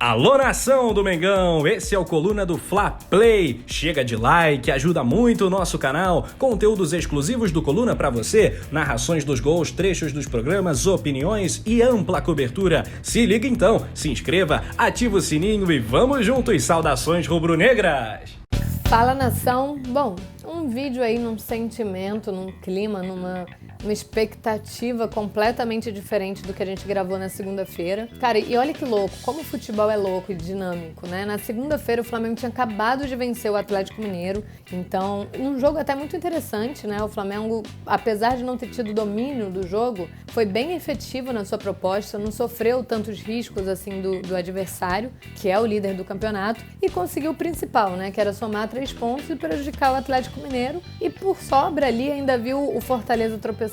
Alô, nação do Mengão, esse é o Coluna do Fla Play. Chega de like, ajuda muito o nosso canal, conteúdos exclusivos do Coluna pra você, narrações dos gols, trechos dos programas, opiniões e ampla cobertura. Se liga então, se inscreva, ativa o sininho e vamos juntos, saudações rubro-negras! Fala, nação! Bom, um vídeo aí num sentimento, num clima, numa expectativa completamente diferente do que a gente gravou na segunda-feira. Cara, e olha que louco, como o futebol é louco e dinâmico, né? Na segunda-feira o Flamengo tinha acabado de vencer o Atlético Mineiro, então um jogo até muito interessante, né? O Flamengo, apesar de não ter tido domínio do jogo, foi bem efetivo na sua proposta, não sofreu tantos riscos assim do adversário, que é o líder do campeonato, e conseguiu o principal, né? Que era somar 3 pontos e prejudicar o Atlético Mineiro, e por sobra ali ainda viu o Fortaleza tropeçando,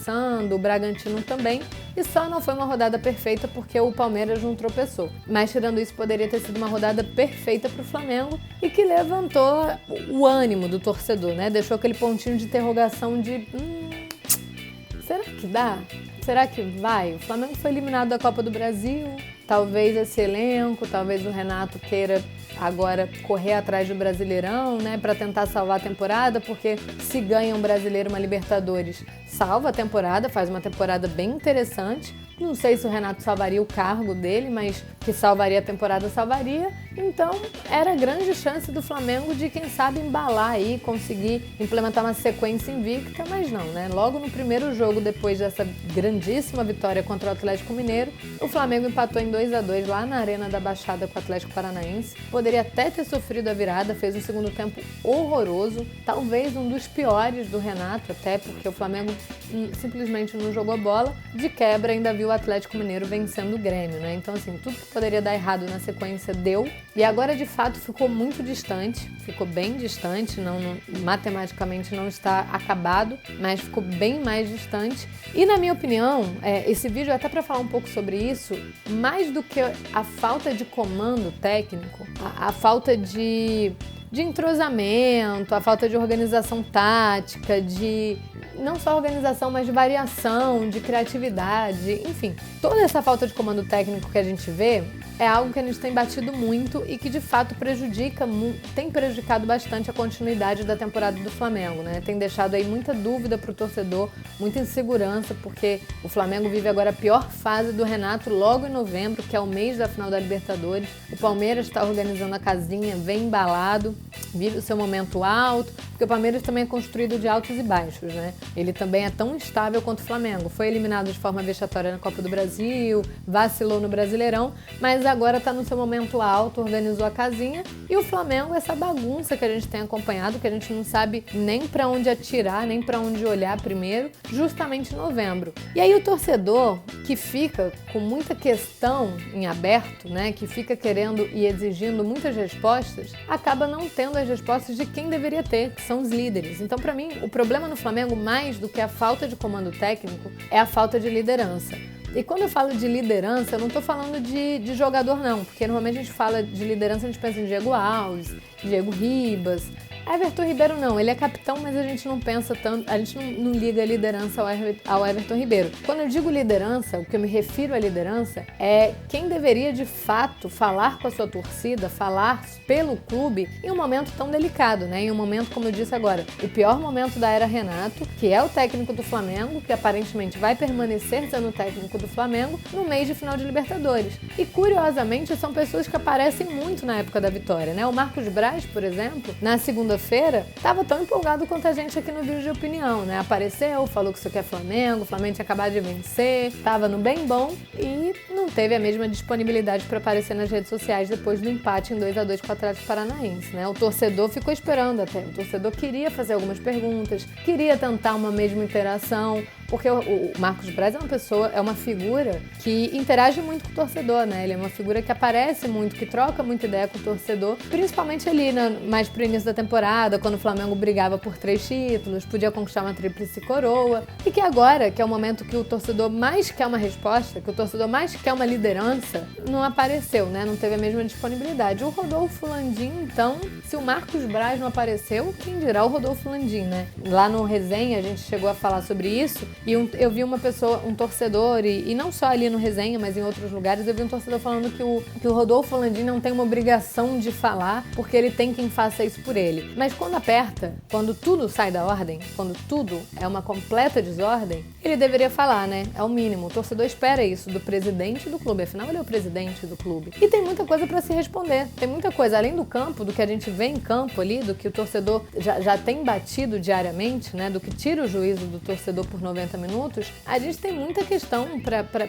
o Bragantino também, e só não foi uma rodada perfeita porque o Palmeiras não tropeçou. Mas tirando isso, poderia ter sido uma rodada perfeita para o Flamengo e que levantou o ânimo do torcedor, né? Deixou aquele pontinho de interrogação de será que dá? Será que vai? O Flamengo foi eliminado da Copa do Brasil, talvez esse elenco, talvez o Renato queira agora correr atrás do Brasileirão, né, para tentar salvar a temporada, porque se ganha um Brasileiro, uma Libertadores, salva a temporada, faz uma temporada bem interessante. Não sei se o Renato salvaria o cargo dele, mas que salvaria a temporada, salvaria. Então, era grande chance do Flamengo de, quem sabe, embalar aí, conseguir implementar uma sequência invicta, mas não, né? Logo no primeiro jogo, depois dessa grandíssima vitória contra o Atlético Mineiro, o Flamengo empatou em 2-2 lá na Arena da Baixada com o Atlético Paranaense. Poderia até ter sofrido a virada, fez um segundo tempo horroroso, talvez um dos piores do Renato, até porque o Flamengo simplesmente não jogou bola. De quebra, ainda viu o Atlético Mineiro vencendo o Grêmio, né? Então, assim, tudo que poderia dar errado na sequência deu. E agora, de fato, ficou muito distante, ficou bem distante, matematicamente não está acabado, mas ficou bem mais distante. E, na minha opinião, esse vídeo é até para falar um pouco sobre isso, mais do que a falta de comando técnico, a falta de entrosamento, a falta de organização tática, de não só organização, mas de variação, de criatividade, enfim. Toda essa falta de comando técnico que a gente vê é algo que a gente tem batido muito e que de fato tem prejudicado bastante a continuidade da temporada do Flamengo, né? Tem deixado aí muita dúvida para o torcedor, muita insegurança, porque o Flamengo vive agora a pior fase do Renato logo em novembro, que é o mês da final da Libertadores. O Palmeiras está organizando a casinha, vem embalado, vive o seu momento alto, porque o Palmeiras também é construído de altos e baixos, né? Ele também é tão instável quanto o Flamengo. Foi eliminado de forma vexatória na Copa do Brasil, vacilou no Brasileirão, mas agora está no seu momento alto, organizou a casinha. E o Flamengo, essa bagunça que a gente tem acompanhado, que a gente não sabe nem para onde atirar, nem para onde olhar primeiro, justamente em novembro. E aí o torcedor, que fica com muita questão em aberto, né, que fica querendo e exigindo muitas respostas, acaba não tendo as respostas de quem deveria ter, que são os líderes. Então, para mim, o problema no Flamengo, mais do que a falta de comando técnico, é a falta de liderança. E quando eu falo de liderança, eu não estou falando de jogador não, porque normalmente a gente fala de liderança, a gente pensa em Diego Alves, Diego Ribas. Everton Ribeiro não, ele é capitão, mas a gente não pensa tanto, a gente não liga a liderança ao Everton Ribeiro. Quando eu digo liderança, o que eu me refiro à liderança é quem deveria de fato falar com a sua torcida, falar pelo clube em um momento tão delicado, né? Em um momento, como eu disse agora, o pior momento da era Renato, que é o técnico do Flamengo, que aparentemente vai permanecer sendo o técnico do Flamengo no mês de final de Libertadores. E curiosamente são pessoas que aparecem muito na época da vitória, né? O Marcos Braz, por exemplo, na segunda-feira, estava tão empolgado quanto a gente aqui no vídeo de opinião, né? Apareceu, falou que isso aqui é Flamengo, o Flamengo tinha acabado de vencer, estava no bem bom e não teve a mesma disponibilidade para aparecer nas redes sociais depois do empate em 2-2 com o Atlético Paranaense, né? O torcedor ficou esperando até, o torcedor queria fazer algumas perguntas, queria tentar uma mesma interação, porque o Marcos Braz é uma figura que interage muito com o torcedor, né? Ele é uma figura que aparece muito, que troca muita ideia com o torcedor, principalmente ali, mais pro início da temporada, quando o Flamengo brigava por 3 títulos, podia conquistar uma tríplice coroa, e que agora, que é o momento que o torcedor mais quer uma resposta, que o torcedor mais quer uma liderança, não apareceu, né? Não teve a mesma disponibilidade. O Rodolfo Landim, então, se o Marcos Braz não apareceu, quem dirá o Rodolfo Landim, né? Lá no Resenha a gente chegou a falar sobre isso, E eu vi uma pessoa, um torcedor, e não só ali no Resenha, mas em outros lugares, eu vi um torcedor falando que o Rodolfo Landim não tem uma obrigação de falar, porque ele tem quem faça isso por ele. Mas quando aperta, quando tudo sai da ordem, quando tudo é uma completa desordem, ele deveria falar, né? É o mínimo. O torcedor espera isso do presidente do clube, afinal ele é o presidente do clube. E tem muita coisa para se responder. Tem muita coisa, além do campo, do que a gente vê em campo ali, do que o torcedor já tem batido diariamente, né? Do que tira o juízo do torcedor por 90 minutos, a gente tem muita questão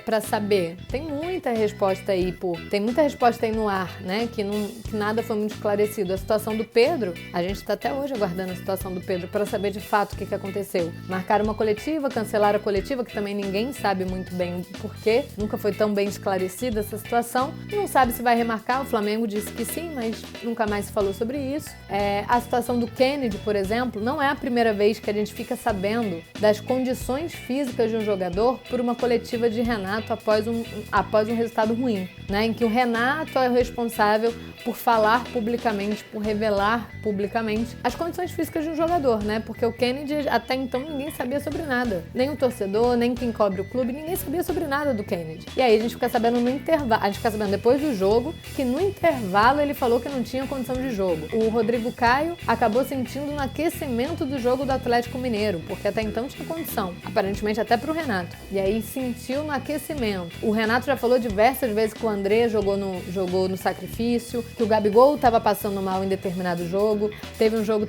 para saber. Tem muita resposta aí, tem muita resposta aí no ar, né? Que nada foi muito esclarecido. A situação do Pedro, a gente está até hoje aguardando a situação do Pedro para saber de fato o que aconteceu. Marcaram uma coletiva, cancelaram a coletiva, que também ninguém sabe muito bem o porquê. Nunca foi tão bem esclarecida essa situação. Não sabe se vai remarcar. O Flamengo disse que sim, mas nunca mais se falou sobre isso. A situação do Kennedy, por exemplo, não é a primeira vez que a gente fica sabendo das condições físicas de um jogador por uma coletiva de Renato após um resultado ruim, né? Em que o Renato é o responsável por falar publicamente, por revelar publicamente as condições físicas de um jogador, né? Porque o Kennedy, até então, ninguém sabia sobre nada. Nem o torcedor, nem quem cobre o clube, ninguém sabia sobre nada do Kennedy. E aí a gente fica sabendo no intervalo, a gente fica sabendo depois do jogo, que no intervalo ele falou que não tinha condição de jogo. O Rodrigo Caio acabou sentindo no aquecimento do jogo do Atlético Mineiro, porque até então tinha condição, aparentemente até pro Renato. E aí sentiu no aquecimento. O Renato já falou diversas vezes que o André jogou no sacrifício, que o Gabigol estava passando mal em determinado jogo. Teve um jogo,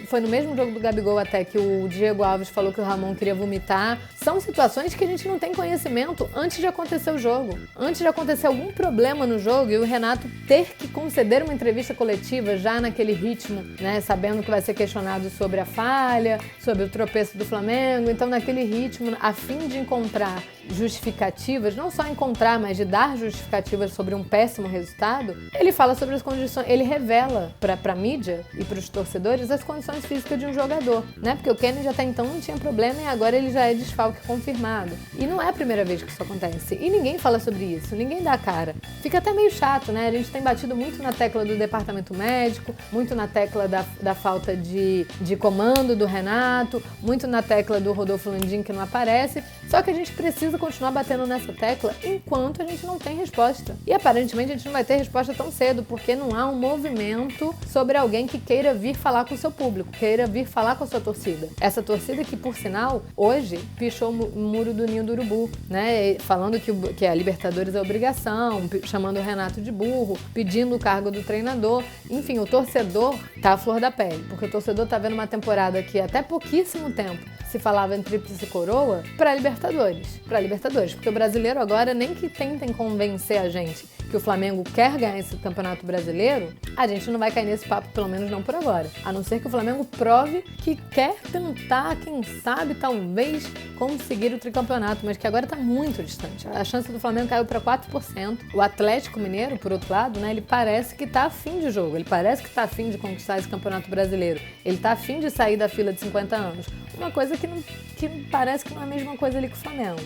foi no mesmo jogo do Gabigol até, que o Diego Alves falou que o Ramon queria vomitar. São situações que a gente não tem conhecimento antes de acontecer o jogo. Antes de acontecer algum problema no jogo e o Renato ter que conceder uma entrevista coletiva já naquele ritmo, né, sabendo que vai ser questionado sobre a falha, sobre o tropeço do Flamengo. Então, naquele ritmo, a fim de encontrar justificativas, não só encontrar, mas de dar justificativas sobre um péssimo resultado, ele fala sobre as condições, ele revela para a mídia e para os torcedores as condições físicas de um jogador, né? Porque o Kennedy até então não tinha problema e agora ele já é desfalque confirmado. E não é a primeira vez que isso acontece. E ninguém fala sobre isso, ninguém dá a cara. Fica até meio chato, né? A gente tem batido muito na tecla do departamento médico, muito na tecla da falta de comando do Renato, muito na tecla do Rodolfo Landim, que não aparece. Só que a gente precisa continuar batendo nessa tecla enquanto a gente não tem resposta. E aparentemente a gente não vai ter resposta tão cedo, porque não há um movimento sobre alguém que queira vir falar com o seu público, queira vir falar com a sua torcida. Essa torcida que, por sinal, hoje pichou o muro do Ninho do Urubu, né? Falando que a Libertadores é obrigação, chamando o Renato de burro, pedindo o cargo do treinador. Enfim, o torcedor tá à flor da pele, porque o torcedor tá vendo uma temporada que até pouquíssimo tempo se falava em tríplice coroa para Libertadores, porque o brasileiro agora, nem que tentem convencer a gente que o Flamengo quer ganhar esse campeonato brasileiro, a gente não vai cair nesse papo, pelo menos não por agora. A não ser que o Flamengo prove que quer tentar, quem sabe, talvez, conseguir o tricampeonato, mas que agora está muito distante. A chance do Flamengo caiu para 4%. O Atlético Mineiro, por outro lado, né, ele parece que está afim de jogo, ele parece que está afim de conquistar esse campeonato brasileiro, ele está afim de sair da fila de 50 anos. Uma coisa que parece que não é a mesma coisa ali que o Flamengo.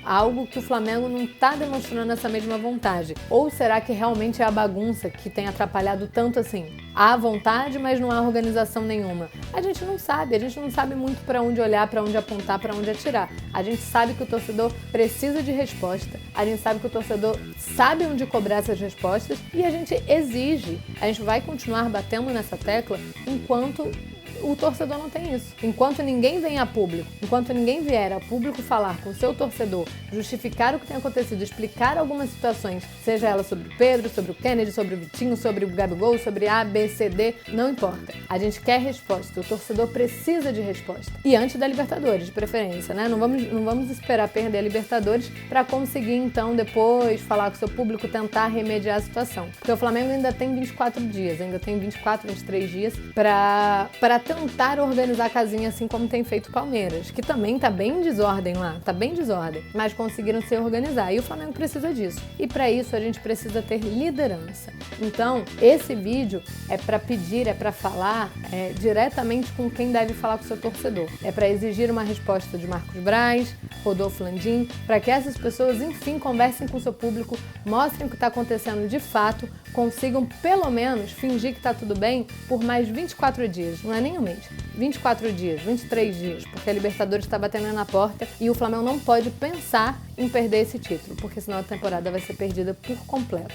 Algo que o Flamengo não está demonstrando essa mesma vontade. Ou será que realmente é a bagunça que tem atrapalhado tanto assim? Há vontade, mas não há organização nenhuma. A gente não sabe muito para onde olhar, para onde apontar, para onde atirar. A gente sabe que o torcedor precisa de resposta, a gente sabe que o torcedor sabe onde cobrar essas respostas e a gente exige. A gente vai continuar batendo nessa tecla enquanto o torcedor não tem isso. Enquanto ninguém vem a público, enquanto ninguém vier a público falar com o seu torcedor, justificar o que tem acontecido, explicar algumas situações, seja ela sobre o Pedro, sobre o Kennedy, sobre o Vitinho, sobre o Gabigol, sobre A, B, C, D, não importa. A gente quer resposta, o torcedor precisa de resposta. E antes da Libertadores, de preferência, né? Não vamos esperar perder a Libertadores para conseguir, então, depois falar com o seu público, tentar remediar a situação. Porque o Flamengo ainda tem 24 dias, ainda tem 24, 23 dias para tentar organizar a casinha assim como tem feito o Palmeiras, que também tá bem em desordem lá, tá bem em desordem, mas conseguiram se organizar e o Flamengo precisa disso. E para isso a gente precisa ter liderança. Então, esse vídeo é para pedir, é para falar diretamente com quem deve falar com o seu torcedor. É para exigir uma resposta de Marcos Braz, Rodolfo Landim, para que essas pessoas, enfim, conversem com o seu público, mostrem o que está acontecendo de fato, consigam pelo menos fingir que está tudo bem por mais 24 dias. Não é nem nem um mês, 24 dias, 23 dias, porque a Libertadores está batendo na porta e o Flamengo não pode pensar em perder esse título, porque senão a temporada vai ser perdida por completo.